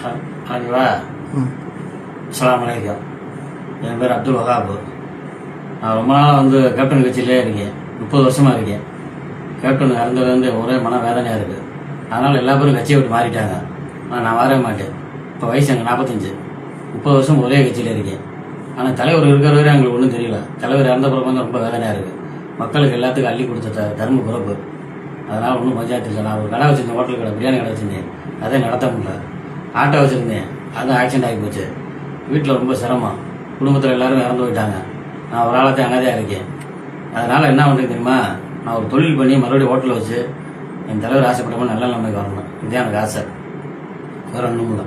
ஓகேவா? அஸ்ஸலாமு அலைக்கும். என் பேர் அப்துல் வஹாப். நான் ரொம்ப நாளாக கேப்டன் கட்சியிலே இருக்கேன். 30 வருஷமாக இருக்கேன். கேப்டன் இறந்ததுலேருந்து ஒரே மன வேதனையாக இருக்குது. அதனால் எல்லா பேரும் கட்சியை விட்டு மாறிட்டாங்க. ஆனால் நான் வரவே மாட்டேன். இப்போ வயசு எனக்கு 45. 30 வருஷம் ஒரே கட்சியில் இருக்கேன். ஆனால் தலைவர் இருக்கிற வரை எங்களுக்கு ஒன்றும் தெரியல. தலைவர் இறந்த பிறகு ரொம்ப வேதனையாக இருக்குது. மக்களுக்கு எல்லாத்துக்கும் அள்ளி கொடுத்த தர்ம பிறப்பு. அதனால் ஒன்றும் பஞ்சாயத்து இல்லை. நான் ஒரு கடை வச்சுருந்தேன், ஹோட்டல் கடை, பிரியாணி கடை வச்சுருந்தேன். அதே நடத்த முடியல. ஆட்டோ வச்சுருந்தேன், அதுவும் ஆக்சிடென்ட் ஆகி போச்சு. வீட்டில் ரொம்ப சிரமம். குடும்பத்தில் எல்லாரும் இறந்து போயிட்டாங்க. நான் ஒரு ஆளத்தை அங்கதான் இருக்கேன். அதனால் என்ன பண்ணுறது தெரியுமா? நான் ஒரு தொழில் பண்ணி மறுபடியும் ஹோட்டலில் வச்சு என் தலைவர் ஆசைப்பட்டவங்க நல்ல நிலைமைக்கு வரணும். இதுதான் எனக்கு ஆசை. வேறு ஒன்றும் இல்லை.